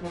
No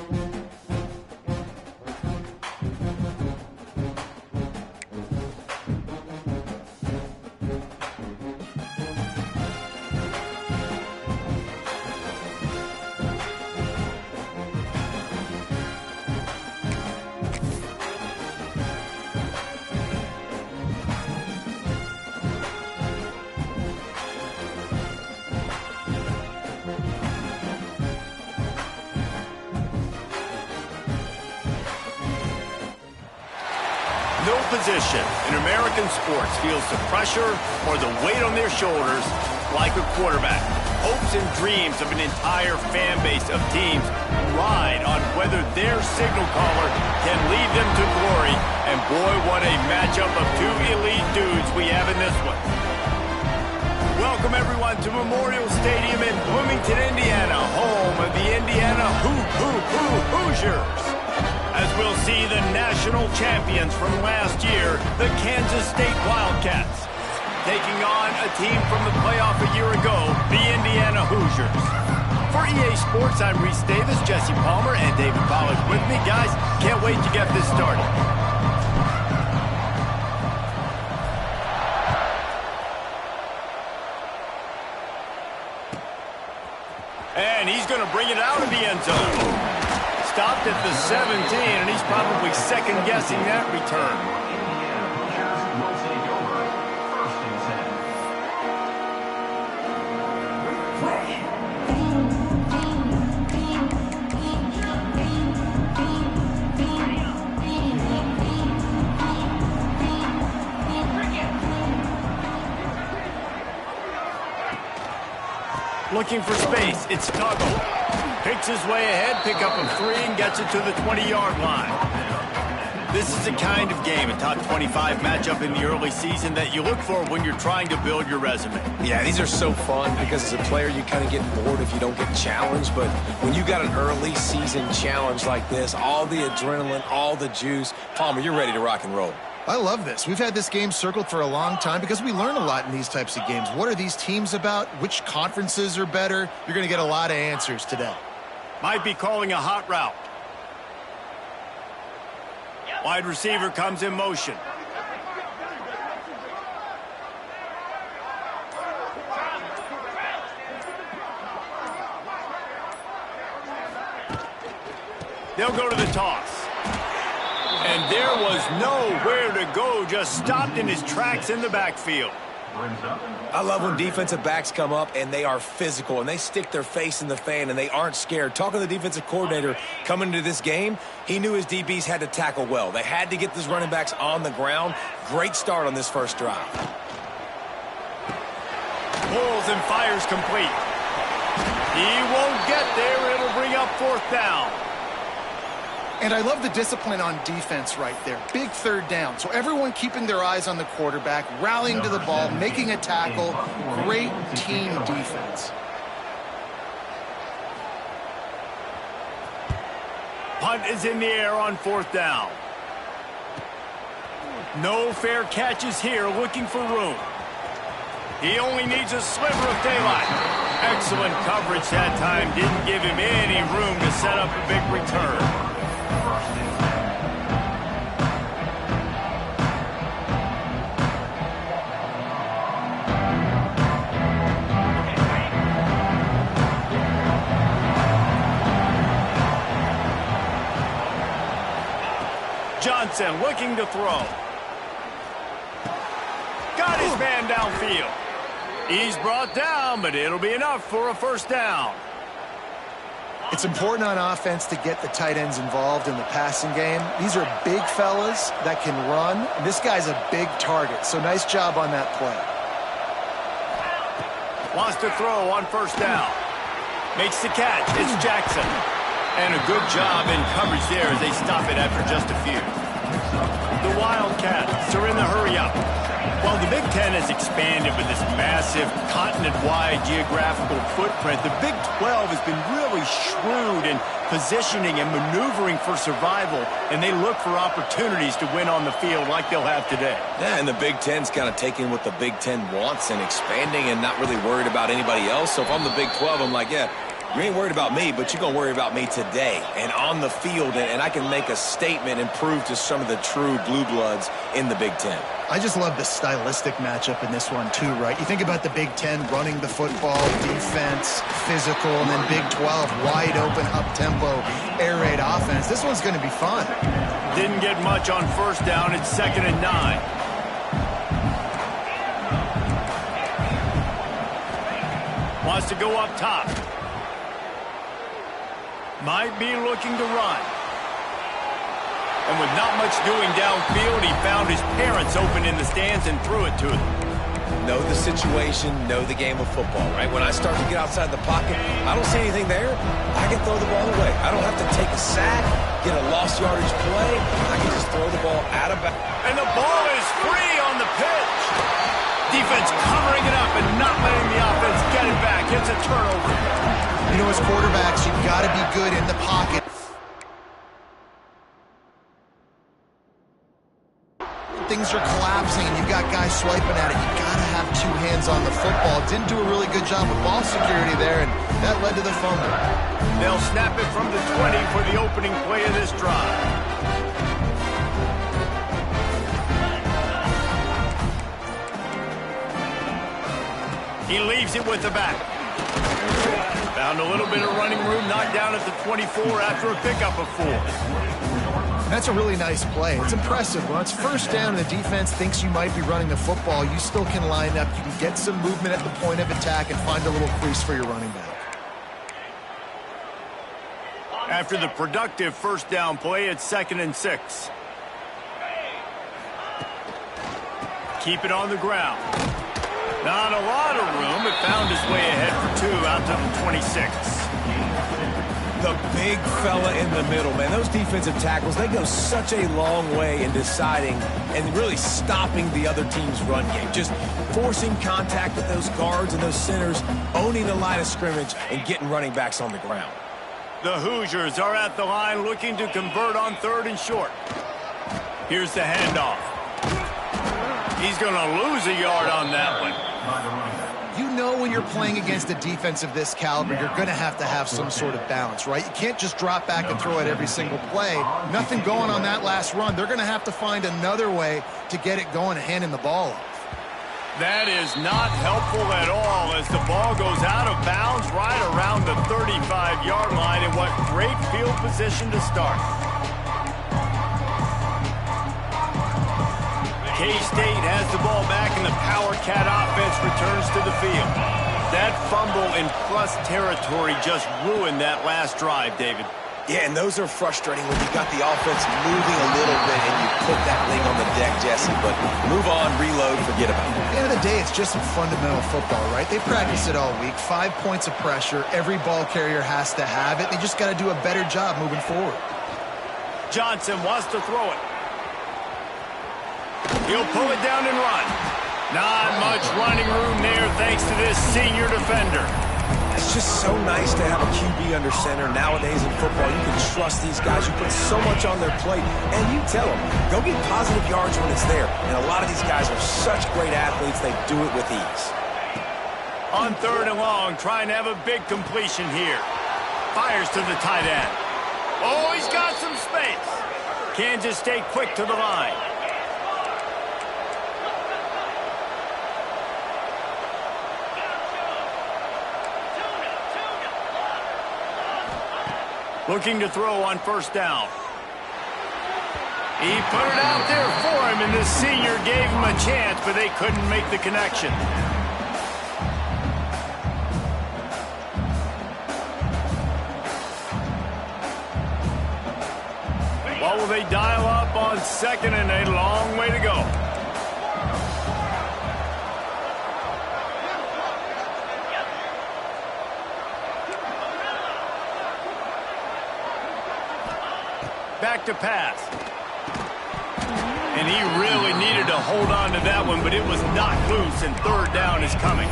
position in American sports feels the pressure or the weight on their shoulders like a quarterback. Hopes and dreams of an entire fan base of teams ride on whether their signal caller can lead them to glory. And boy, what a matchup of two elite dudes we have in this one. Welcome, everyone, to Memorial Stadium in Bloomington, Indiana, home of the Indiana Hoosiers. As we'll see the national champions from last year, the Kansas State Wildcats, taking on a team from the playoff a year ago, the Indiana Hoosiers. For EA Sports, I'm Reese Davis, Jesse Palmer, and David Pollack with me. Guys, can't wait to get this started. And he's going to bring it out of the end zone. Stopped at the 17, and he's probably second-guessing that return. Looking for space, it's Tuggle. Picks his way ahead, pick up a 3, and gets it to the 20-yard line. This is the kind of game, a top 25 matchup in the early season, that you look for when you're trying to build your resume. Yeah, these are so fun because as a player, you kind of get bored if you don't get challenged. But when you got an early season challenge like this, all the adrenaline, all the juice, Palmer, you're ready to rock and roll. I love this. We've had this game circled for a long time because we learn a lot in these types of games. What are these teams about? Which conferences are better? You're going to get a lot of answers today. Might be calling a hot route. Wide receiver comes in motion. They'll go to the toss. And there was nowhere to go, just stopped in his tracks in the backfield. I love when defensive backs come up and they are physical and they stick their face in the fan and they aren't scared. Talking to the defensive coordinator coming into this game, he knew his DBs had to tackle well. They had to get these running backs on the ground. Great start on this first drive. Pulls and fires complete. He won't get there. It'll bring up 4th down. And I love the discipline on defense right there. Big 3rd down. So everyone keeping their eyes on the quarterback, rallying to the ball, making a tackle. Great team defense. Punt is in the air on 4th down. No fair catches here, looking for room. He only needs a sliver of daylight. Excellent coverage that time. Didn't give him any room to set up a big return. Johnson looking to throw. Got his man downfield. He's brought down, but it'll be enough for a 1st down. It's important on offense to get the tight ends involved in the passing game. These are big fellas that can run. And this guy's a big target, so nice job on that play. Wants to throw on 1st down. Makes the catch. It's Jackson. And a good job in coverage there as they stop it after just a few. The Wildcats are in the hurry-up. While the Big Ten has expanded with this massive continent-wide geographical footprint, the Big 12 has been really shrewd in positioning and maneuvering for survival, and they look for opportunities to win on the field like they'll have today. Yeah, and the Big Ten's kind of taking what the Big Ten wants and expanding and not really worried about anybody else. So if I'm the Big 12, I'm like, yeah, You ain't worried about me, but you're going to worry about me today and on the field, and I can make a statement and prove to some of the true blue bloods in the Big Ten. I just love the stylistic matchup in this one too, right? You think about the Big Ten running the football, defense, physical, and then Big 12, wide open, up-tempo, air raid offense. This one's going to be fun. Didn't get much on first down. It's 2nd and 9. Wants to go up top. Might be looking to run. And with not much doing downfield, he found his parents open in the stands and threw it to them. Know the situation, know the game of football, right? When I start to get outside the pocket, I don't see anything there, I can throw the ball away. I don't have to take a sack, get a lost yardage play. I can just throw the ball out of bounds. And the ball is free on the pitch. Defense covering it up and not letting the offense get it back. It's a turnover. You know, as quarterbacks, you've got to be good in the pocket. Things are collapsing and you've got guys swiping at it. You've got to have two hands on the football. Didn't do a really good job with ball security there, and that led to the fumble. They'll snap it from the 20 for the opening play of this drive. He leaves it with the back. Found a little bit of running room, knocked down at the 24 after a pickup of 4. That's a really nice play. It's impressive. When it's first down and the defense thinks you might be running the football, you still can line up. You can get some movement at the point of attack and find a little crease for your running back. After the productive first down play, it's 2nd and 6. Keep it on the ground. Not a lot of room, but found his way ahead for 2 out to the 26. The big fella in the middle, man. Those defensive tackles, they go such a long way in deciding and really stopping the other team's run game. Just forcing contact with those guards and those centers, owning the line of scrimmage, and getting running backs on the ground. The Hoosiers are at the line looking to convert on 3rd and short. Here's the handoff. He's going to lose a yard on that one. You know when you're playing against a defense of this caliber, you're going to have some sort of balance, right? You can't just drop back and throw it every single play. Nothing going on that last run. They're going to have to find another way to get it going and handing the ball off. That is not helpful at all as the ball goes out of bounds right around the 35-yard line. And what great field position to start. K-State has the ball back and the Power Cat offense returns to the field. That fumble in plus territory just ruined that last drive, David. Yeah, and those are frustrating when you got the offense moving a little bit and you put that thing on the deck, Jesse. But move on, reload, forget about it. At the end of the day, it's just some fundamental football, right? They practice it all week. 5 points of pressure. Every ball carrier has to have it. They just got to do a better job moving forward. Johnson wants to throw it. He'll pull it down and run. Not much running room there thanks to this senior defender. It's just so nice to have a QB under center. Nowadays in football, you can trust these guys. You put so much on their plate, and you tell them, go get positive yards when it's there. And a lot of these guys are such great athletes, they do it with ease. On 3rd and long, trying to have a big completion here. Fires to the tight end. Oh, he's got some space. Kansas State quick to the line. Looking to throw on 1st down. He put it out there for him, and the senior gave him a chance, but they couldn't make the connection. What will they dial up on 2nd and a long way to go? Back to pass. And he really needed to hold on to that one, but it was knocked loose, and 3rd down is coming.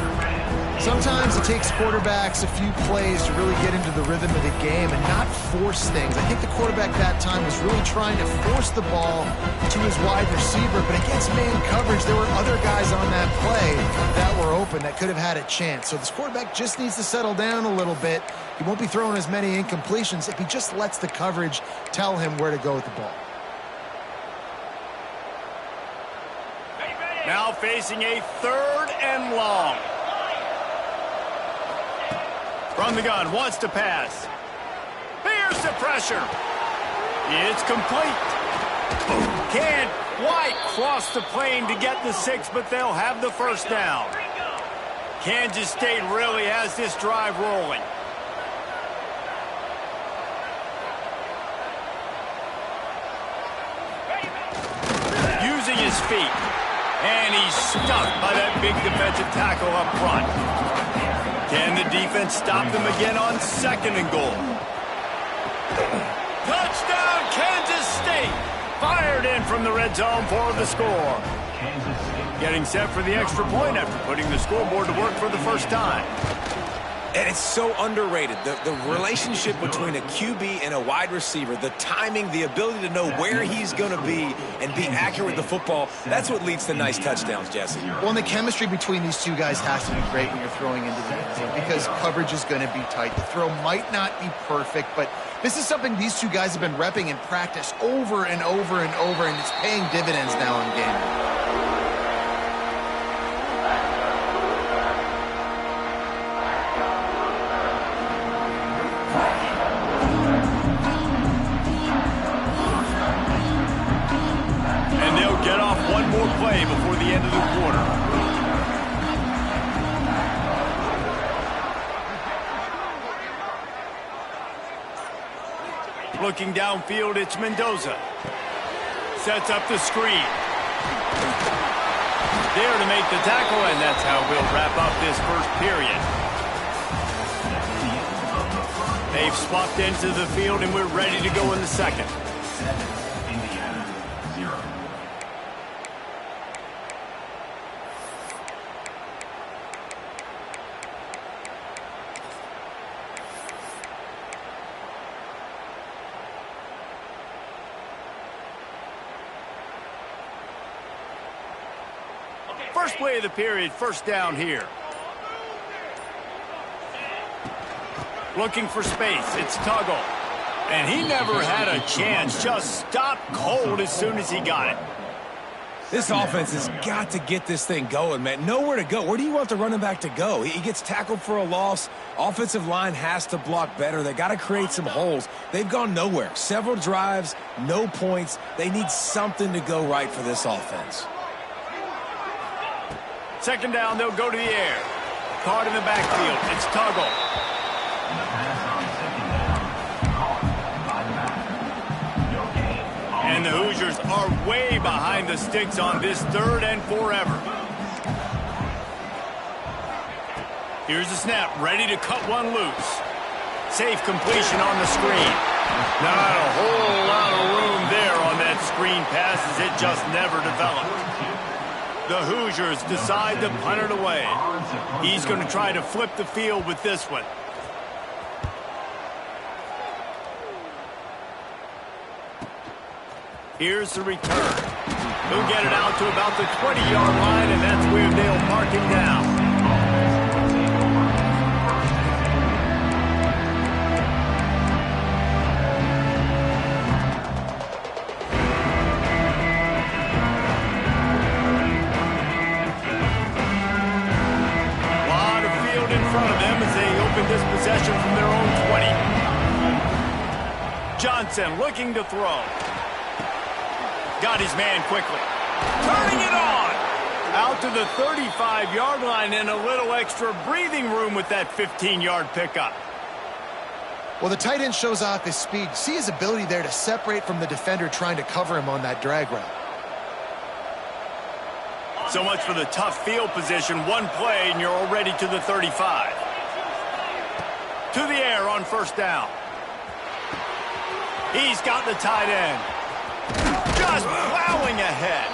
Sometimes it takes quarterbacks a few plays to really get into the rhythm of the game and not force things. I think the quarterback that time was really trying to force the ball to his wide receiver, but against man coverage, there were other guys on that play that were open that could have had a chance. So this quarterback just needs to settle down a little bit. He won't be throwing as many incompletions if he just lets the coverage tell him where to go with the ball. Now facing a 3rd and long. From the gun, wants to pass. Here's the pressure. It's complete. Can't quite cross the plane to get the 6, but they'll have the first down. Kansas State really has this drive rolling. Using his feet. And he's stuck by that big defensive tackle up front. Can the defense stop them again on 2nd and goal? Touchdown, Kansas State! Fired in from the red zone for the score. Getting set for the extra point after putting the scoreboard to work for the first time. And it's so underrated. The relationship between a QB and a wide receiver, the timing, the ability to know where he's going to be and be accurate with the football, that's what leads to nice touchdowns, Jesse. Well, and the chemistry between these two guys has to be great when you're throwing into the end zone because coverage is going to be tight. The throw might not be perfect, but this is something these two guys have been repping in practice over and over and over, and it's paying dividends now in game. Play before the end of the quarter. Looking downfield, it's Mendoza. Sets up the screen. There to make the tackle, and that's how we'll wrap up this first period. They've swapped into the field, and we're ready to go in the second. First play of the period, first down here. Looking for space, it's Tuggle. And he never had a chance, just stopped cold as soon as he got it. This offense has got to get this thing going, man. Nowhere to go. Where do you want the running back to go? He gets tackled for a loss. Offensive line has to block better. They got to create some holes. They've gone nowhere. Several drives, no points. They need something to go right for this offense. Second down, they'll go to the air. Caught in the backfield. It's Tuggle. And the Hoosiers are way behind the sticks on this 3rd and forever. Here's the snap, ready to cut one loose. Safe completion on the screen. Not a whole lot of room there on that screen pass as it just never developed. The Hoosiers decide to punt it away. He's going to try to flip the field with this one. Here's the return. He'll get it out to about the 20-yard line, and that's where they'll mark him down. This possession from their own 20. Johnson looking to throw. Got his man quickly. Turning it on. Out to the 35-yard line and a little extra breathing room with that 15-yard pickup. Well, the tight end shows off his speed. See his ability there to separate from the defender trying to cover him on that drag route. So much for the tough field position. One play and you're already to the 35. To the air on first down. He's got the tight end. Just plowing ahead.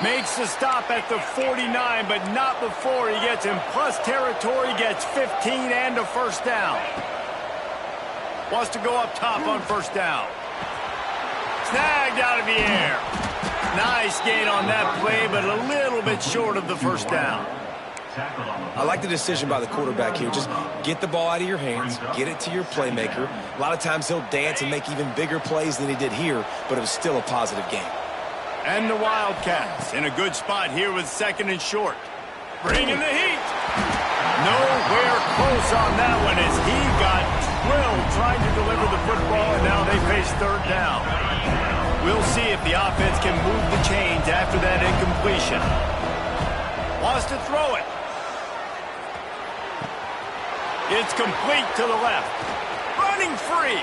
Makes the stop at the 49, but not before he gets in plus territory, gets 15 and a first down. Wants to go up top on first down. Snagged out of the air. Nice gain on that play, but a little bit short of the first down. I like the decision by the quarterback here. Just get the ball out of your hands, get it to your playmaker. A lot of times he'll dance and make even bigger plays than he did here, but it was still a positive game. And the Wildcats in a good spot here with second and short. Bringing the heat. Nowhere close on that one as he got drilled trying to deliver the football, and now they face third down. We'll see if the offense can move the chains after that incompletion. Wants to throw it. It's complete to the left. Running free.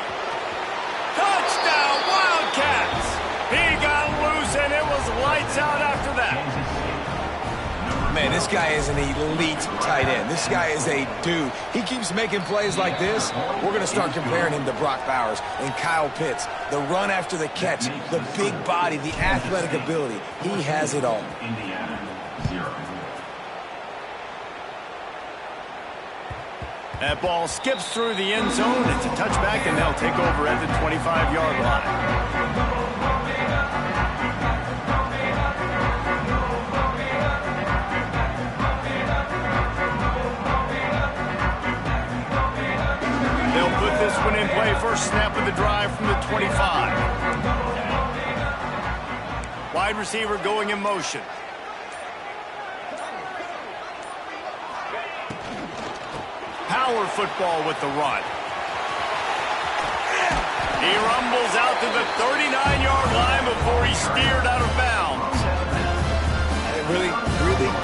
Touchdown, Wildcats. He got loose, and it was lights out after that. Man, this guy is an elite tight end. This guy is a dude. He keeps making plays like this. We're going to start comparing him to Brock Bowers and Kyle Pitts. The run after the catch, the big body, the athletic ability. He has it all. That ball skips through the end zone. It's a touchback, and they'll take over at the 25-yard line. They'll put this one in play. First snap of the drive from the 25. Wide receiver going in motion. Power football with the run. He rumbles out to the 39-yard line before he's steered out of bounds. Really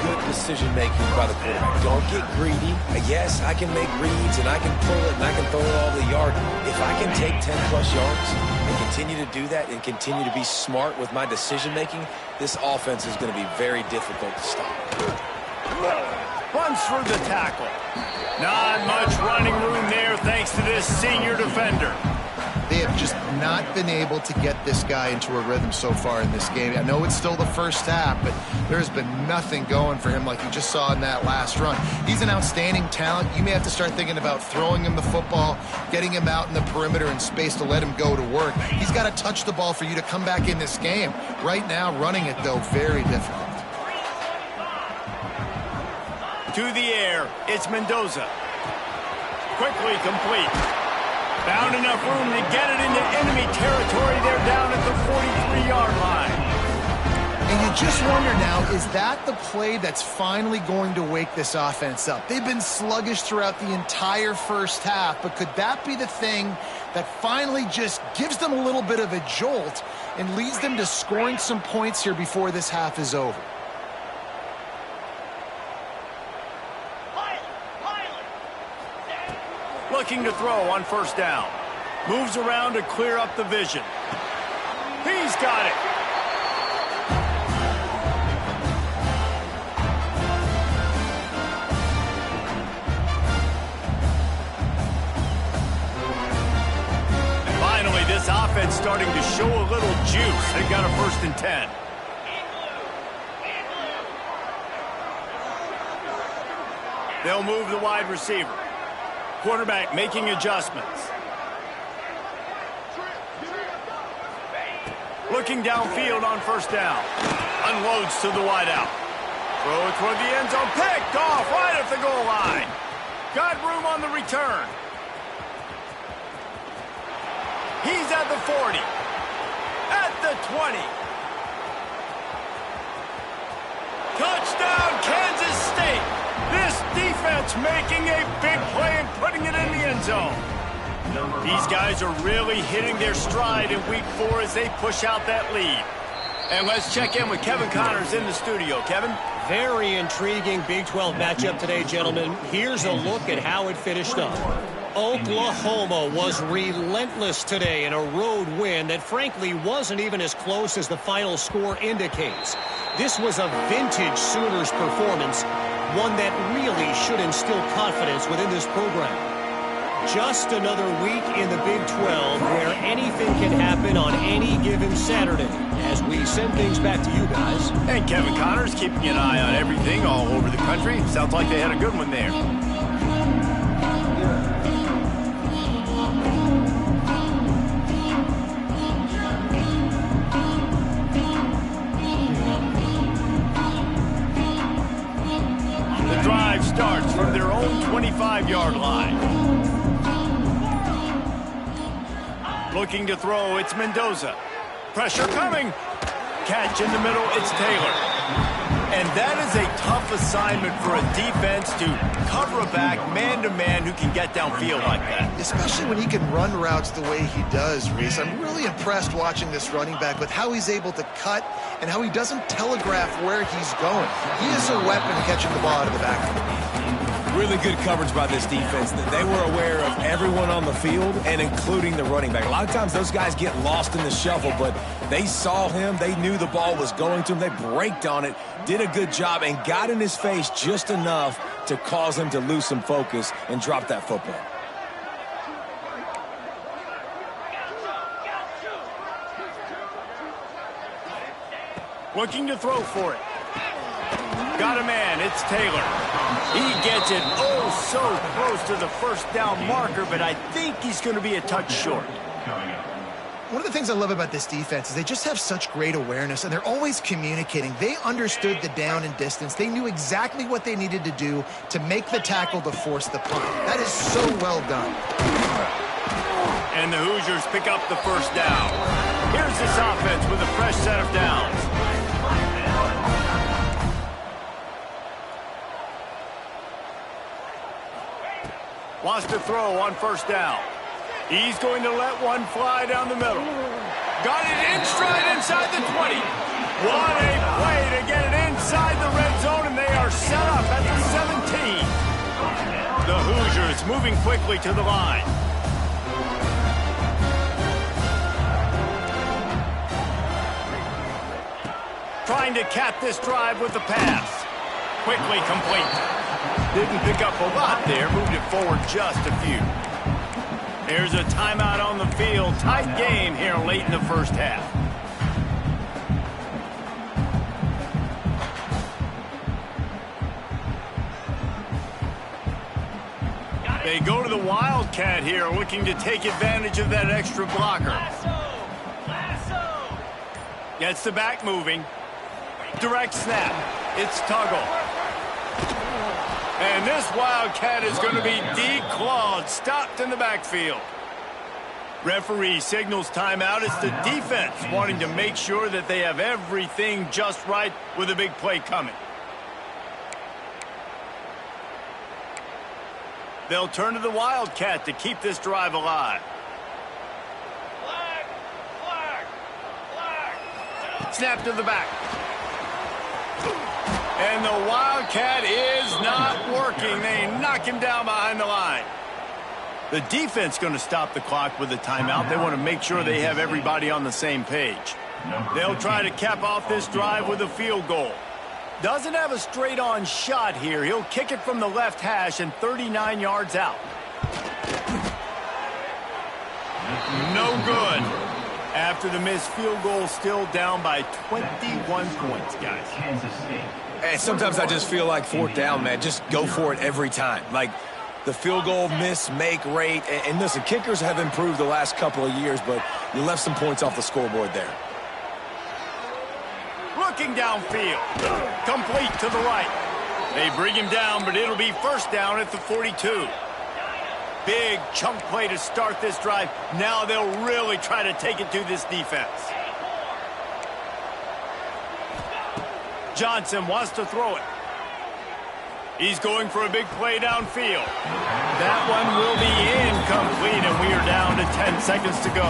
good decision-making by the quarterback. Don't get greedy. Yes, I can make reads, and I can pull it, and I can throw it all the yard. If I can take 10-plus yards and continue to do that and continue to be smart with my decision-making, this offense is going to be very difficult to stop. Runs through the tackle. Not much running room there thanks to this senior defender. They have just not been able to get this guy into a rhythm so far in this game. I know it's still the first half, but there's been nothing going for him like you just saw in that last run. He's an outstanding talent. You may have to start thinking about throwing him the football, getting him out in the perimeter in space to let him go to work. He's got to touch the ball for you to come back in this game. Right now, running it, though, very difficult. To the air, it's Mendoza. Quickly complete. Found enough room to get it into enemy territory. They're down at the 43-yard line. And you just wonder now, is that the play that's finally going to wake this offense up? They've been sluggish throughout the entire first half, but could that be the thing that finally just gives them a little bit of a jolt and leads them to scoring some points here before this half is over? Looking to throw on first down. Moves around to clear up the vision. He's got it. And finally, this offense starting to show a little juice. They've got a 1st and 10. They'll move the wide receiver. Quarterback making adjustments. Looking downfield on first down. Unloads to the wideout. Throw it toward the end zone. Picked off right at the goal line. Got room on the return. He's at the 40. At the 20. Touchdown, Kansas State. This defense making a big play and putting it in the end zone. These guys are really hitting their stride in week 4 as they push out that lead. And let's check in with Kevin Connors in the studio. Kevin? Very intriguing Big 12 matchup today, gentlemen. Here's a look at how it finished up. Oklahoma was relentless today in a road win that frankly wasn't even as close as the final score indicates. This was a vintage Sooners performance, one that really should instill confidence within this program. Just another week in the Big 12 where anything can happen on any given Saturday. As we send things back to you guys. And Kevin Connors keeping an eye on everything all over the country. Sounds like they had a good one there. The drive starts from their own 25-yard line. Looking to throw, it's Mendoza. Pressure coming. Catch in the middle, it's Taylor. And that is a tough assignment for a defense to cover a back man-to-man who can get downfield like that. Especially when he can run routes the way he does, Reese. I'm really impressed watching this running back with how he's able to cut and how he doesn't telegraph where he's going. He is a weapon catching the ball out of the backfield. Really good coverage by this defense. They were aware of everyone on the field, and including the running back. A lot of times those guys get lost in the shuffle, but they saw him. They knew the ball was going to him. They braked on it, did a good job, and got in his face just enough to cause him to lose some focus and drop that football. Looking to throw for it. Got a man, it's Taylor. He gets it oh so close to the first down marker, but I think he's going to be a touch short. One of the things I love about this defense is they just have such great awareness, and they're always communicating. They understood the down and distance. They knew exactly what they needed to do to make the tackle to force the punt. That is so well done. And the Hoosiers pick up the first down. Here's this offense with a fresh set of downs. Wants to throw on first down. He's going to let one fly down the middle. Got it in stride inside the 20. What a play to get it inside the red zone, and they are set up at the 17. The Hoosiers moving quickly to the line. Trying to cap this drive with the pass. Quickly complete. Didn't pick up a lot there, moved it forward just a few. There's a timeout on the field. Tight game here late in the first half. They go to the Wildcat here, looking to take advantage of that extra blocker. Gets the back moving. Direct snap. It's Tuggle. And this Wildcat is going to be declawed, stopped in the backfield. Referee signals timeout. It's the defense wanting to make sure that they have everything just right with a big play coming. They'll turn to the Wildcat to keep this drive alive. Snap to the back. And the Wildcat is not working. They knock him down behind the line. The defense going to stop the clock with a timeout. They want to make sure they have everybody on the same page. They'll try to cap off this drive with a field goal. Doesn't have a straight-on shot here. He'll kick it from the left hash and 39 yards out. No good. After the missed field goal, still down by 21 points, guys. Hey, sometimes I just feel like fourth down, man. Just go for it every time. Like the field goal miss-make rate. And listen, kickers have improved the last couple of years, but you left some points off the scoreboard there. Looking downfield. Complete to the right. They bring him down, but it'll be first down at the 42. Big chunk play to start this drive. Now they'll really try to take it to this defense. Johnson wants to throw it. He's going for a big play downfield. That one will be incomplete, and we are down to 10 seconds to go.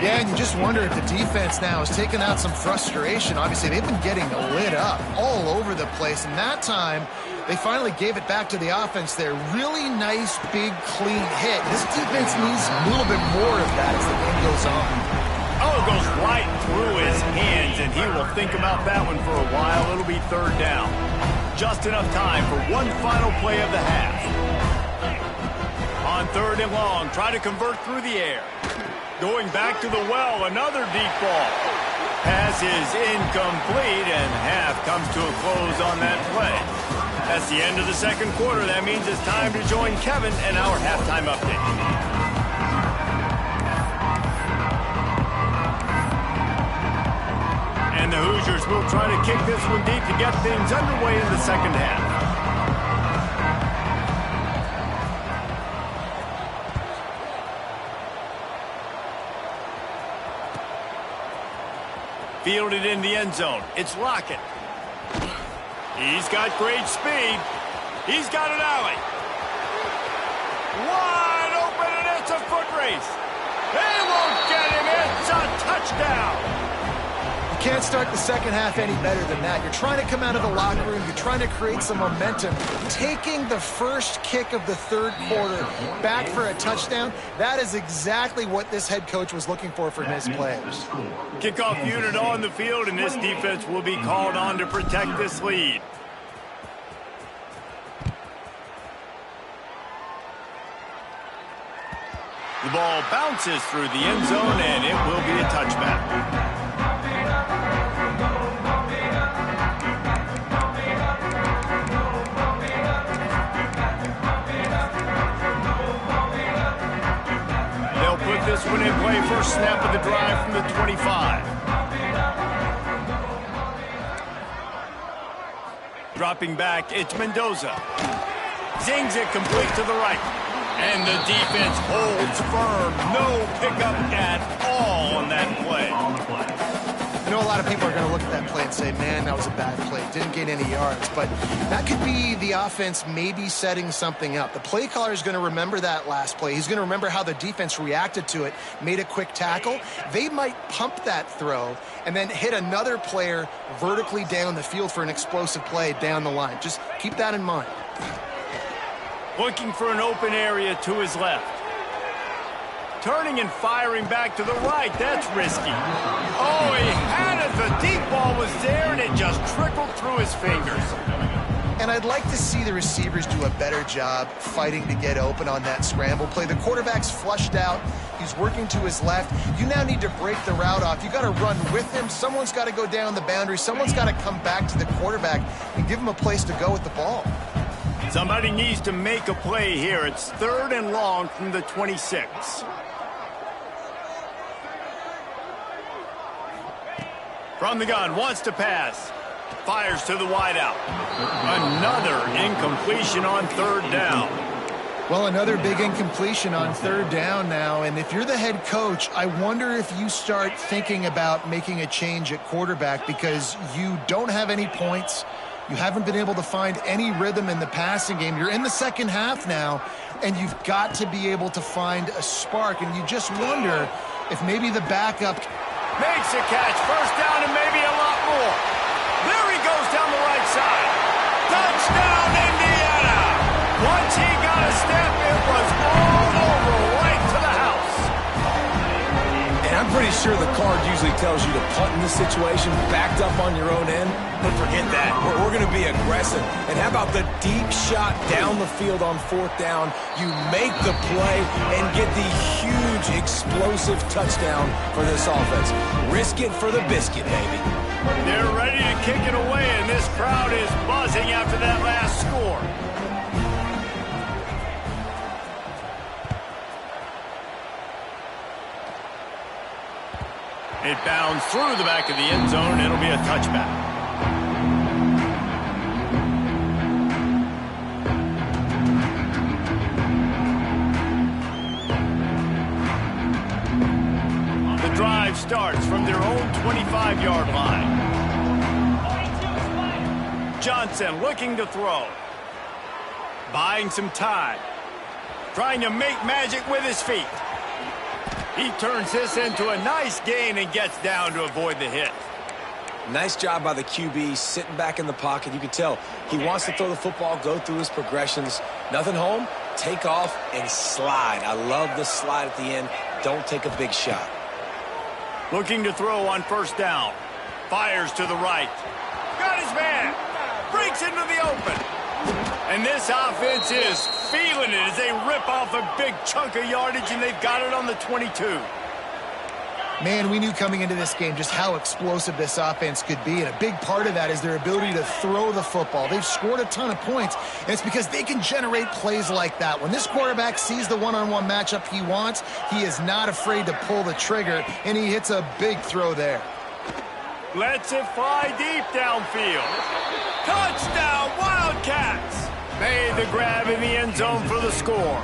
Yeah, and you just wonder if the defense now is taking out some frustration. Obviously, they've been getting lit up all over the place, and that time they finally gave it back to the offense there. Really nice, big, clean hit. This defense needs a little bit more of that as the game goes on. Oh, it goes right through his hands, and he will think about that one for a while. It'll be third down. Just enough time for one final play of the half. On 3rd and long, try to convert through the air. Going back to the well, another deep ball. Pass is incomplete, and half comes to a close on that play. That's the end of the second quarter. That means it's time to join Kevin and our halftime update. And the Hoosiers will try to kick this one deep to get things underway in the second half. Fielded in the end zone. It's Lockett. He's got great speed. He's got an alley. Wide open, and it's a foot race. They won't get him. It's a touchdown. You can't start the second half any better than that. You're trying to come out of the locker room. You're trying to create some momentum. Taking the first kick of the third quarter back for a touchdown, that is exactly what this head coach was looking for from his players. Kickoff unit on the field, and this defense will be called on to protect this lead. The ball bounces through the end zone, and it will be a touchback. This one in play, first snap of the drive from the 25. Dropping back, it's Mendoza. Zings it complete to the right. And the defense holds firm. No pickup at all on that play. I know a lot of people are going to look at that play and say, man, that was a bad play. Didn't gain any yards. But that could be the offense maybe setting something up. The play caller is going to remember that last play. He's going to remember how the defense reacted to it, made a quick tackle. They might pump that throw and then hit another player vertically down the field for an explosive play down the line. Just keep that in mind. Looking for an open area to his left. Turning and firing back to the right. That's risky. Oh, he had it. The deep ball was there, and it just trickled through his fingers. And I'd like to see the receivers do a better job fighting to get open on that scramble play. The quarterback's flushed out. He's working to his left. You now need to break the route off. You got to run with him. Someone's got to go down the boundary. Someone's got to come back to the quarterback and give him a place to go with the ball. Somebody needs to make a play here. It's 3rd and long from the 26. From the gun, wants to pass. Fires to the wideout. Another incompletion on 3rd down. Well, another big incompletion on 3rd down now. And if you're the head coach, I wonder if you start thinking about making a change at quarterback because you don't have any points. You haven't been able to find any rhythm in the passing game. You're in the second half now, and you've got to be able to find a spark. And you just wonder if maybe the backup makes a catch. First down and maybe a lot more. There he goes down the right side. Touchdown, Indiana. Once he got a step, it was all over right to the house. And I'm pretty sure the card usually tells you to punt in this situation, backed up on your own end. But forget that. We're going to be aggressive. And how about the deep shot down the field on 4th down? You make the play and get the huge explosive touchdown for this offense. Risk it for the biscuit, baby. They're ready to kick it away, and this crowd is buzzing after that last score. It bounds through the back of the end zone. It'll be a touchback. Drive starts from their own 25-yard line. Johnson looking to throw. Buying some time. Trying to make magic with his feet. He turns this into a nice gain and gets down to avoid the hit. Nice job by the QB, sitting back in the pocket. You can tell he wants to throw the football, go through his progressions. Nothing home, take off, and slide. I love the slide at the end. Don't take a big shot. Looking to throw on 1st down. Fires to the right. Got his man. Breaks into the open. And this offense is feeling it as they rip off a big chunk of yardage, and they've got it on the 22. Man, we knew coming into this game just how explosive this offense could be, and a big part of that is their ability to throw the football. They've scored a ton of points, and it's because they can generate plays like that. When this quarterback sees the one-on-one matchup he wants, he is not afraid to pull the trigger, and he hits a big throw there. Lets it fly deep downfield. Touchdown, Wildcats! Made the grab in the end zone for the score.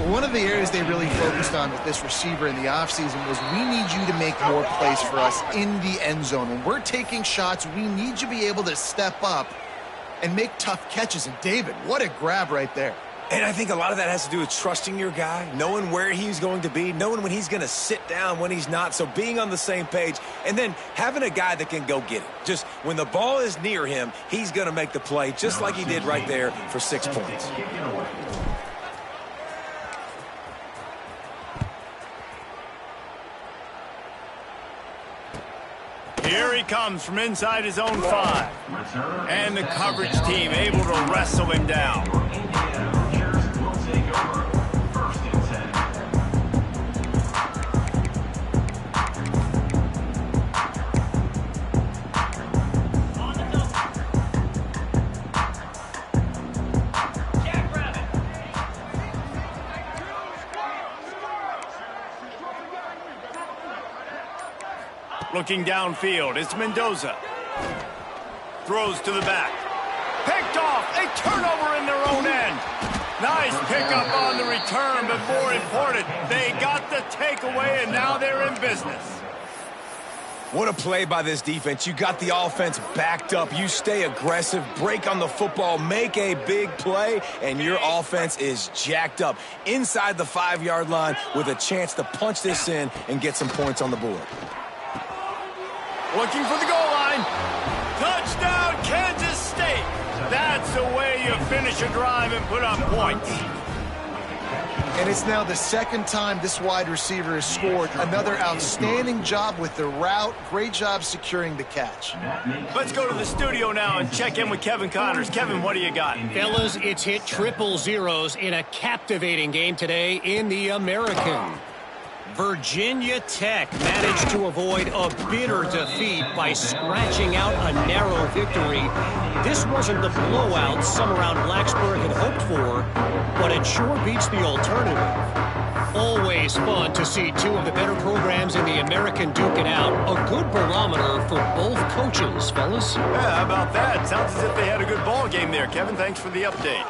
One of the areas they really focused on with this receiver in the offseason was we need you to make more plays for us in the end zone. When we're taking shots, we need you to be able to step up and make tough catches. And David, what a grab right there. And I think a lot of that has to do with trusting your guy, knowing where he's going to be, knowing when he's going to sit down, when he's not. So being on the same page, and then having a guy that can go get it. Just when the ball is near him, he's going to make the play, just like he did right there for 6 points. Here he comes from inside his own 5. And the coverage team able to wrestle him down. Looking downfield, it's Mendoza. Throws to the back. Picked off, a turnover in their own end. Nice pickup on the return, but more important, they got the takeaway, and now they're in business. What a play by this defense. You got the offense backed up. You stay aggressive, break on the football, make a big play, and your offense is jacked up inside the 5-yard line with a chance to punch this in and get some points on the board. Looking for the goal line. Touchdown, Kansas State. That's the way you finish a drive and put up points. And it's now the second time this wide receiver has scored. Another outstanding job with the route. Great job securing the catch. Let's go to the studio now and check in with Kevin Connors. Kevin, what do you got? Fellas, it's hit triple zeros in a captivating game today in the American. Virginia Tech managed to avoid a bitter defeat by scratching out a narrow victory. This wasn't the blowout some around Blacksburg had hoped for, but it sure beats the alternative. Always fun to see two of the better programs in the American duke it out. A good barometer for both coaches, fellas. Yeah, how about that? Sounds as if they had a good ball game there. Kevin, thanks for the update.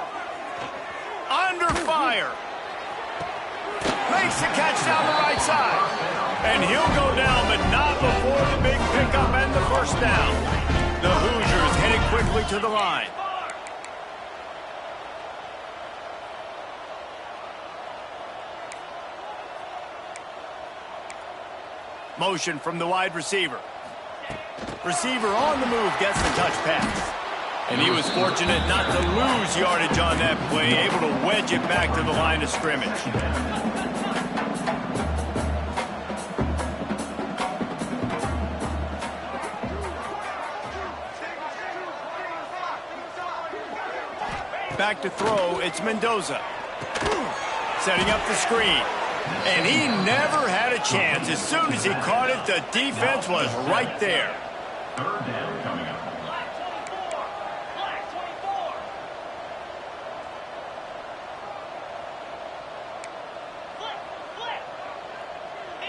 Under fire. Makes the catch down the right side. And he'll go down, but not before the big pickup and the first down. The Hoosiers heading quickly to the line. Motion from the wide receiver. Receiver on the move gets the touch pass. And he was fortunate not to lose yardage on that play, able to wedge it back to the line of scrimmage. Back to throw, it's Mendoza. Setting up the screen. And he never had a chance. As soon as he caught it, the defense was right there. Third down coming up.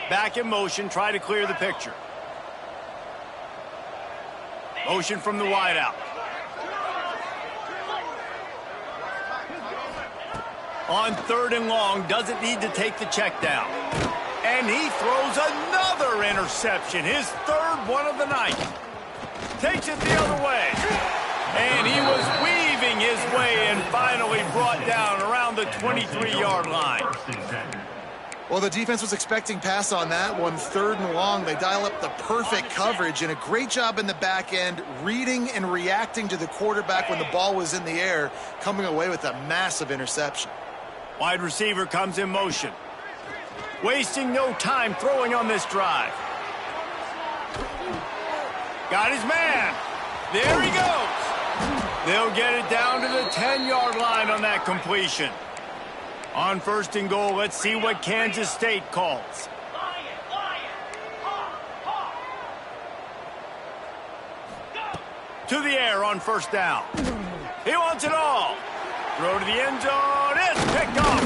Back in motion, try to clear the picture. Motion from the wideout. On 3rd and long, doesn't need to take the check down. And he throws another interception, his 3rd one of the night. Takes it the other way. And he was weaving his way and finally brought down around the 23-yard line. Well, the defense was expecting pass on that one. 3rd and long, they dial up the perfect coverage and a great job in the back end, reading and reacting to the quarterback when the ball was in the air, coming away with a massive interception. Wide receiver comes in motion. Wasting no time throwing on this drive. Got his man. There he goes. They'll get it down to the 10-yard line on that completion. On 1st and goal, let's see what Kansas State calls. To the air on 1st down. He wants it all. Throw to the end zone. It's picked off.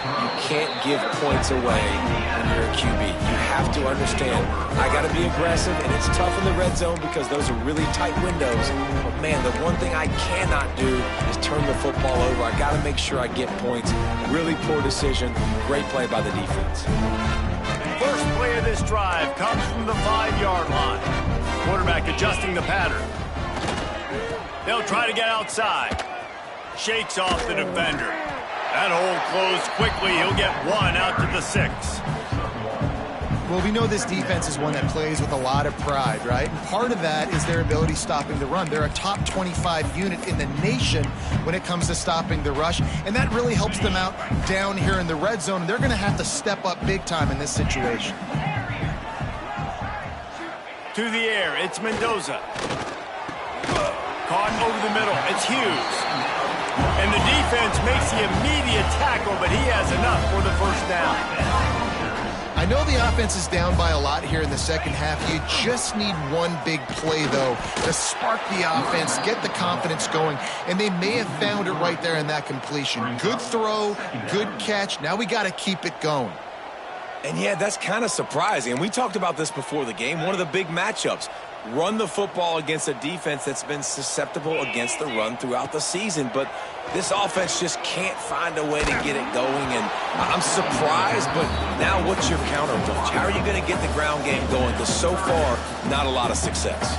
You can't give points away when you're a QB. You have to understand, I got to be aggressive, and it's tough in the red zone because those are really tight windows. But, man, the one thing I cannot do is turn the football over. I got to make sure I get points. Really poor decision. Great play by the defense. First play of this drive comes from the 5-yard line. Quarterback adjusting the pattern. They'll try to get outside. Shakes off the defender. That hole closed quickly. He'll get one out to the 6. Well, we know this defense is one that plays with a lot of pride, right? And part of that is their ability stopping the run. They're a top 25 unit in the nation when it comes to stopping the rush, and that really helps them out down here in the red zone. They're going to have to step up big time in this situation. To the air, it's Mendoza. Caught over the middle, it's Hughes. And the defense makes the immediate tackle, but he has enough for the 1st down. I know the offense is down by a lot here in the second half. You just need one big play, though, to spark the offense, get the confidence going, and they may have found it right there in that completion. Good throw, good catch. Now we got to keep it going. And, yeah, that's kind of surprising. And we talked about this before the game. One of the big matchups. Run the football against a defense that's been susceptible against the run throughout the season. But this offense just can't find a way to get it going. And I'm surprised, but now what's your counterpunch? How are you going to get the ground game going? Because so far, not a lot of success.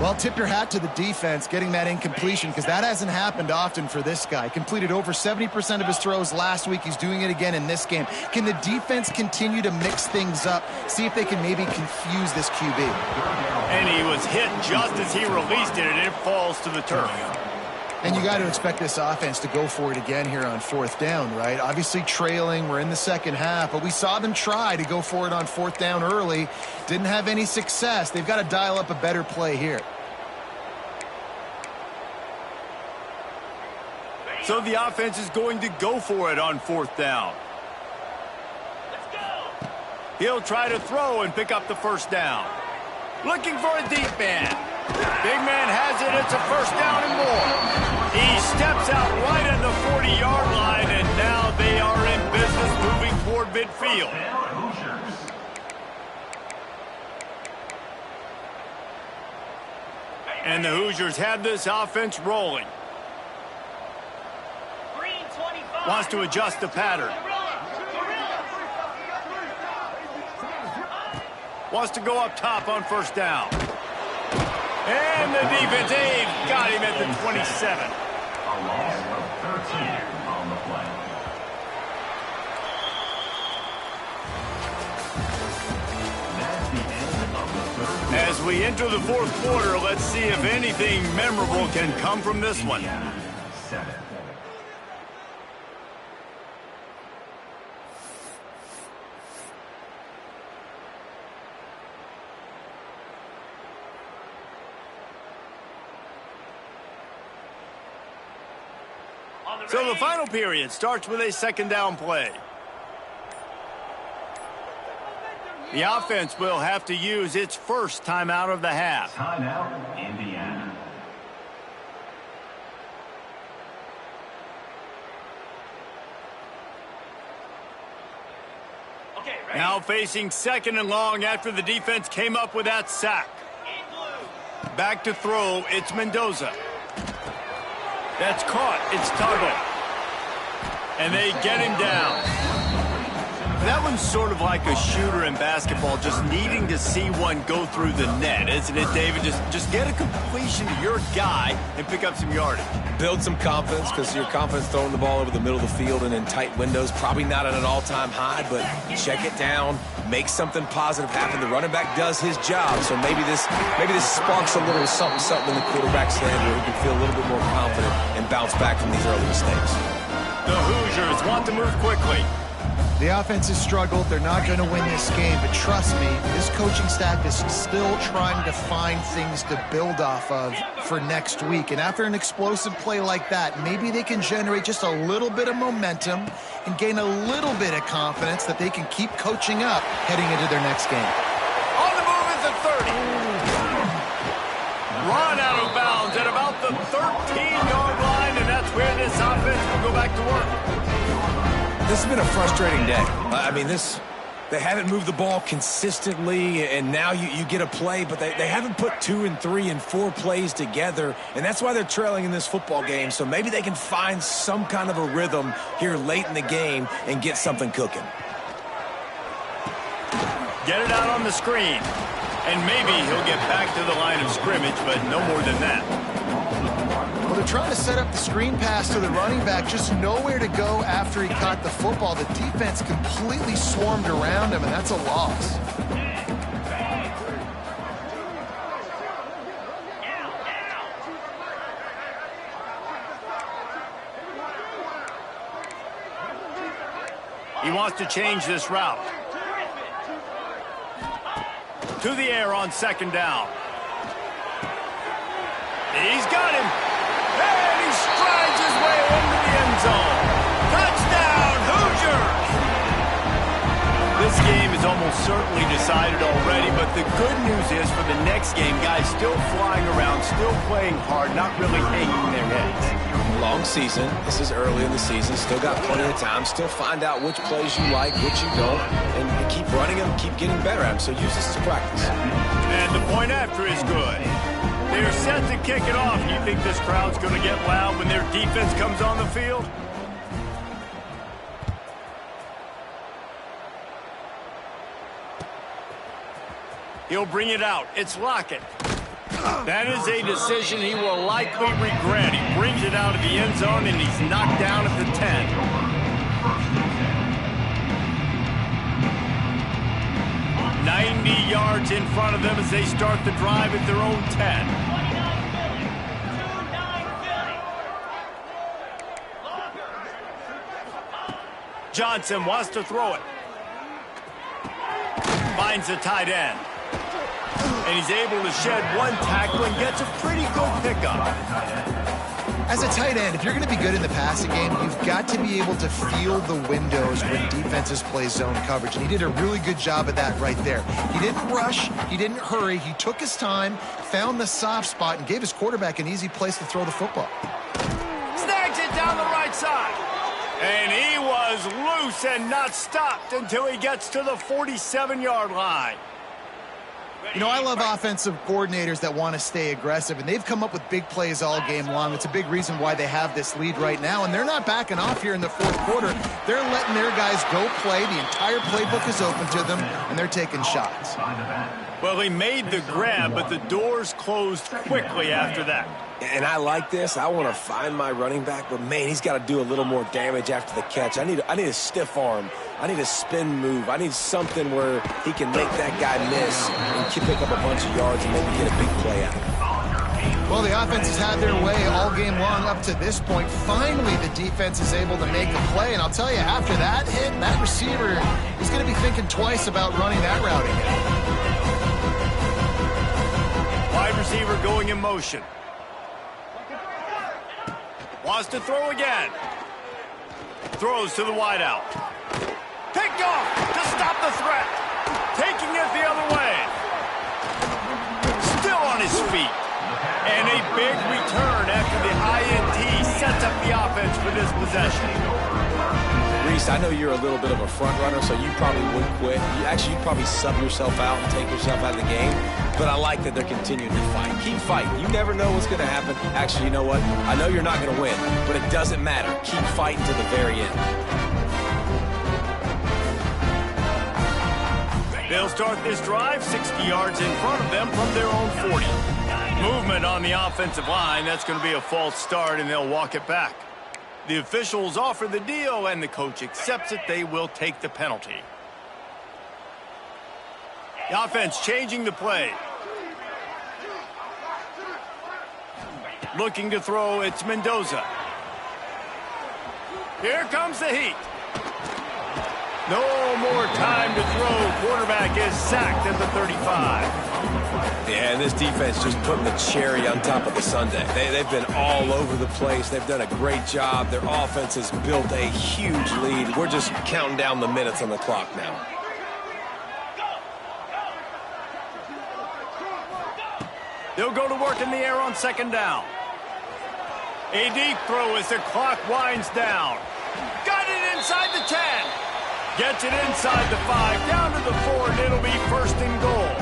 Well, tip your hat to the defense getting that incompletion, because that hasn't happened often for this guy. Completed over 70% of his throws last week. He's doing it again in this game. Can the defense continue to mix things up, see if they can maybe confuse this QB? And he was hit just as he released it, and it falls to the turf. And you got to expect this offense to go for it again here on 4th down, right? Obviously trailing, we're in the second half, but we saw them try to go for it on 4th down early. Didn't have any success. They've got to dial up a better play here. So the offense is going to go for it on 4th down. Let's go. He'll try to throw and pick up the 1st down. Looking for a deep man. Big man has it. It's a 1st down and more. He steps out right at the 40-yard line, and now they are in business moving toward midfield. And the Hoosiers have this offense rolling. Wants to adjust the pattern. Wants to go up top on 1st down. And the defense, they've got him at the 27. A loss of 13 on the play. That's the end of the 3rd. As we enter the 4th quarter, let's see if anything memorable can come from this one. 7. So the final period starts with a 2nd down play. The offense will have to use its first timeout of the half. Timeout, Indiana. Now facing 2nd and long after the defense came up with that sack. Back to throw, it's Mendoza. That's caught. It's Tuggle. And they get him down. That one's sort of like a shooter in basketball, just needing to see one go through the net, isn't it, David? Just get a completion to your guy and pick up some yardage. Build some confidence, because your confidence throwing the ball over the middle of the field and in tight windows, probably not at an all-time high, but check it down, make something positive happen. The running back does his job, so maybe this sparks a little something in the quarterback's head where he can feel a little bit more confident and bounce back from these early mistakes. The Hoosiers want to move quickly. The offense has struggled. They're not going to win this game, but trust me, this coaching staff is still trying to find things to build off of for next week. And after an explosive play like that, maybe they can generate just a little bit of momentum and gain a little bit of confidence that they can keep coaching up heading into their next game. On the move is the 30. Run out of bounds at about the 13-yard line, and that's where this offense will go back to work. This has been a frustrating day. I mean, they haven't moved the ball consistently, and now you get a play, but they haven't put 2 and 3 and 4 plays together, and that's why they're trailing in this football game. So maybe they can find some kind of a rhythm here late in the game and get something cooking. Get it out on the screen, and maybe he'll get back to the line of scrimmage, but no more than that. Well, they're trying to set up the screen pass to the running back, just nowhere to go after he caught the football. The defense completely swarmed around him, and that's a loss. He wants to change this route. To the air on second down. He's got him. And he strides his way into the end zone. Touchdown, Hoosiers! This game is almost certainly decided already, but the good news is for the next game, guys still flying around, still playing hard, not really hanging their heads. Long season. This is early in the season. Still got plenty of time. Still find out which plays you like, which you don't, and keep running them, keep getting better at them. So use this to practice. And the point after is good. They're set to kick it off. You think this crowd's going to get loud when their defense comes on the field? He'll bring it out. It's Lockett. That is a decision he will likely regret. He brings it out of the end zone, and he's knocked down at the 10. Yards in front of them as they start the drive at their own 10. Johnson wants to throw it. Finds the tight end. And he's able to shed one tackle and gets a pretty good pickup. As a tight end, if you're going to be good in the passing game, you've got to be able to feel the windows when defenses play zone coverage. And he did a really good job of that right there. He didn't rush. He didn't hurry. He took his time, found the soft spot, and gave his quarterback an easy place to throw the football. Snags it down the right side. And he was loose and not stopped until he gets to the 47-yard line. You know, I love offensive coordinators that want to stay aggressive, and they've come up with big plays all game long. It's a big reason why they have this lead right now, and they're not backing off here in the fourth quarter. They're letting their guys go play. The entire playbook is open to them, and they're taking shots. Well, he made the grab, but the doors closed quickly after that. And I like this. I want to find my running back, but, man, he's got to do a little more damage after the catch. I need a stiff arm. I need a spin move. I need something where he can make that guy miss and pick up a bunch of yards and maybe get a big play out of it. Well, the offense has had their way all game long up to this point. Finally, the defense is able to make a play. And I'll tell you, after that hit, that receiver is going to be thinking twice about running that route again. Wide receiver going in motion. Wants to throw again. Throws to the wideout. Picked off to stop the threat. Taking it the other way. Still on his feet. And a big return after the INT sets up the offense for this possession. Reese, I know you're a little bit of a front runner, so you probably would quit. You'd probably sub yourself out and take yourself out of the game. But I like that they're continuing to fight. Keep fighting. You never know what's going to happen. Actually, you know what? I know you're not going to win, but it doesn't matter. Keep fighting to the very end. They'll start this drive 60 yards in front of them from their own 40. Movement on the offensive line. That's going to be a false start, and they'll walk it back. The officials offer the deal, and the coach accepts it. They will take the penalty. The offense changing the play. Looking to throw, it's Mendoza. Here comes the heat. No more time to throw. Quarterback is sacked at the 35. Yeah, and this defense just putting the cherry on top of the sundae. They've been all over the place. They've done a great job. Their offense has built a huge lead. We're just counting down the minutes on the clock now. They'll go to work in the air on second down. A deep throw as the clock winds down. Got it inside the 10. Gets it inside the 5, down to the 4, and it'll be first and goal.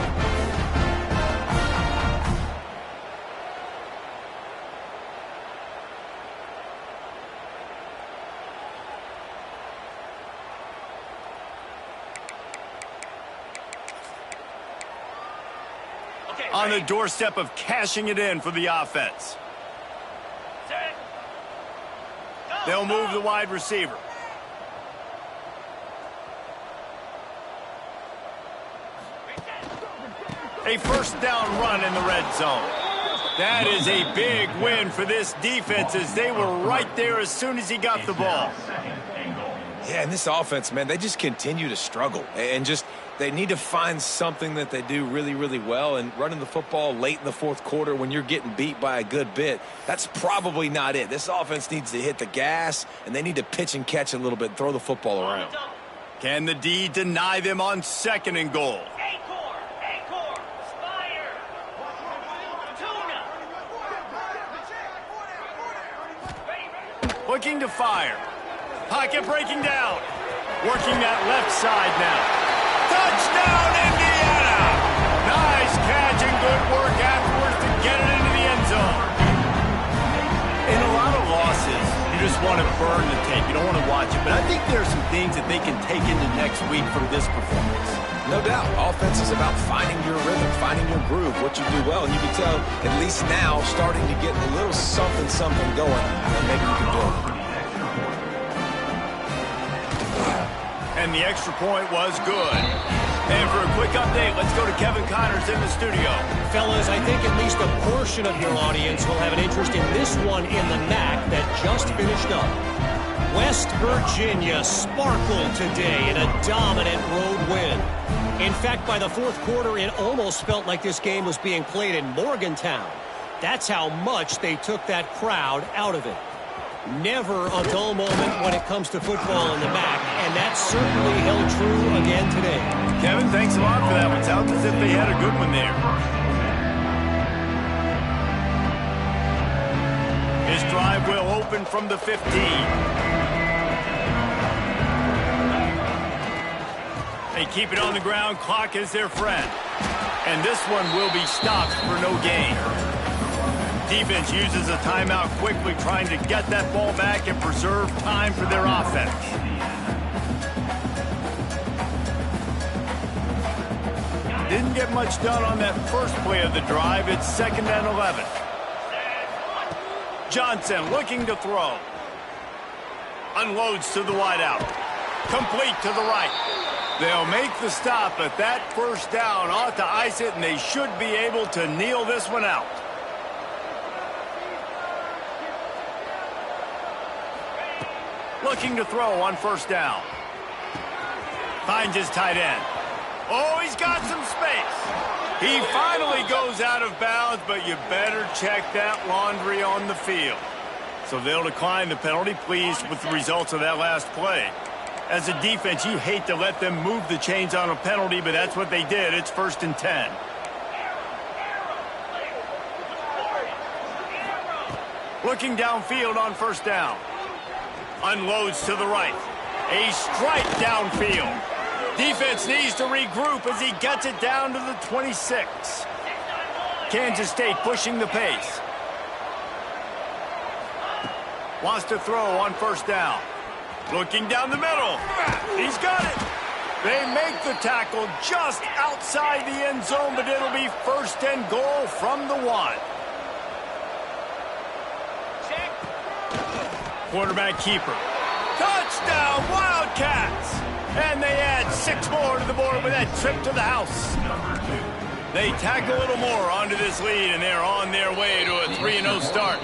On the doorstep of cashing it in for the offense. They'll move the wide receiver. A first down run in the red zone. That is a big win for this defense as they were right there as soon as he got the ball. Yeah, and this offense, man, they just continue to struggle. And just they need to find something that they do really, really well. And running the football late in the fourth quarter when you're getting beat by a good bit, that's probably not it. This offense needs to hit the gas, and they need to pitch and catch a little bit and throw the football around. Can the D deny them on second and goal? Looking to fire. Pocket breaking down. Working that left side now. Touchdown, Indiana! Nice catch and good work afterwards to get it into the end zone. In a lot of losses, you just want to burn the tape. You don't want to watch it. But I think there are some things that they can take into next week from this performance. No doubt. Offense is about finding your rhythm, finding your groove, what you do well. And you can tell, at least now, starting to get a little something going. And maybe you can build it. And the extra point was good. And for a quick update, let's go to Kevin Connors in the studio. Fellas, I think at least a portion of your audience will have an interest in this one in the MAC that just finished up. West Virginia sparkled today in a dominant road win. In fact, by the fourth quarter, it almost felt like this game was being played in Morgantown. That's how much they took that crowd out of it. Never a dull moment when it comes to football in the MAC, and that certainly held true again today. Kevin, thanks a lot for that one. Sounds as if they had a good one there. His drive will open from the 15. They keep it on the ground. Clock is their friend. And this one will be stopped for no gain. Defense uses a timeout quickly, trying to get that ball back and preserve time for their offense. Didn't get much done on that first play of the drive. It's 2nd and 11. Johnson looking to throw. Unloads to the wideout. Complete to the right. They'll make the stop, but that first down ought to ice it, and they should be able to kneel this one out. Looking to throw on first down. Finds his tight end. Oh, he's got some space. He finally goes out of bounds, but you better check that laundry on the field. So they'll decline the penalty, pleased with the results of that last play. As a defense, you hate to let them move the chains on a penalty, but that's what they did. It's 1st and 10. Looking downfield on first down. Unloads to the right. A strike downfield. Defense needs to regroup as he gets it down to the 26. Kansas State pushing the pace. Wants to throw on first down. Looking down the middle. He's got it. They make the tackle just outside the end zone, but it'll be 1st and goal from the 1. Quarterback keeper. Touchdown, Wildcats! And they add 6 more to the board with that trip to the house. They tack a little more onto this lead, and they're on their way to a 3-0 start.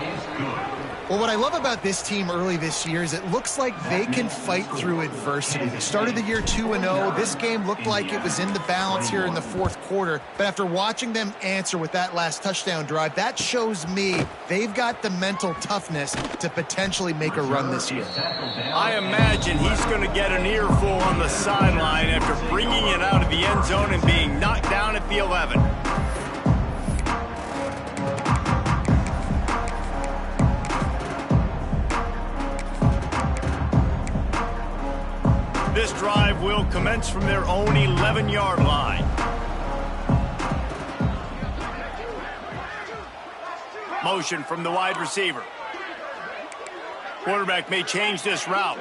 Well, what I love about this team early this year is it looks like they can fight through adversity. They started the year 2-0. This game looked like it was in the balance here in the fourth quarter. But after watching them answer with that last touchdown drive, that shows me they've got the mental toughness to potentially make a run this year. I imagine he's going to get an earful on the sideline after bringing it out of the end zone and being knocked down at the 11. This drive will commence from their own 11-yard line. Motion from the wide receiver. Quarterback may change this route.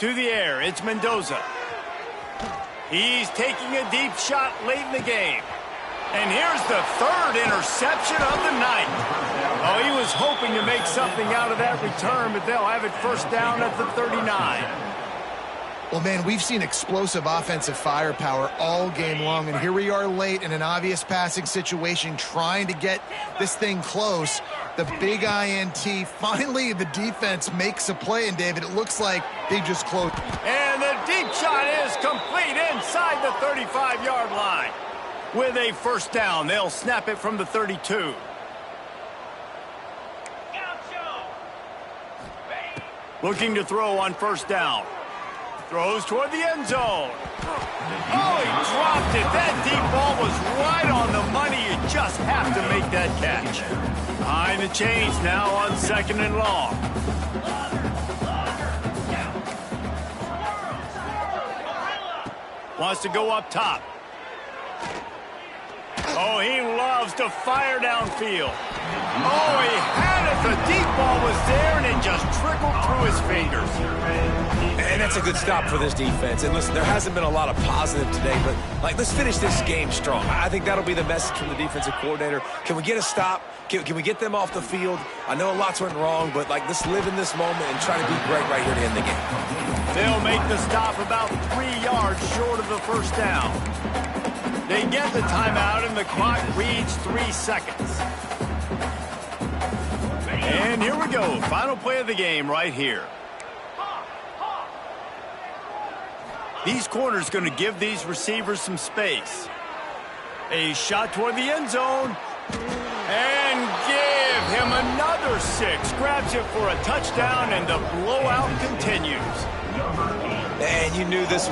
To the air, it's Mendoza. He's taking a deep shot late in the game. And here's the third interception of the night. Oh, he was hoping to make something out of that return, but they'll have it first down at the 39. Well, man, we've seen explosive offensive firepower all game long, and here we are late in an obvious passing situation trying to get this thing close. The big INT, finally the defense makes a play, and David, it looks like they just closed. And the deep shot is complete inside the 35-yard line. With a first down, they'll snap it from the 32. Looking to throw on first down. Throws toward the end zone. Oh, he dropped it. That deep ball was right on the money. You just have to make that catch. Behind the chains now on 2nd and long. Wants to go up top. Oh, he loves to fire downfield. Oh, he had it. The deep ball was there, and it just trickled through his fingers. And that's a good stop for this defense. And listen, there hasn't been a lot of positive today, but, let's finish this game strong. I think that'll be the message from the defensive coordinator. Can we get a stop? Can we get them off the field? I know a lot's went wrong, but, let's live in this moment and try to be great right here to end the game. They'll make the stop about 3 yards short of the first down. They get the timeout, and the clock reads 3 seconds. And here we go. Final play of the game right here. These corners going to give these receivers some space. A shot toward the end zone. And give him another 6. Grabs it for a touchdown, and the blowout continues. And you knew this one.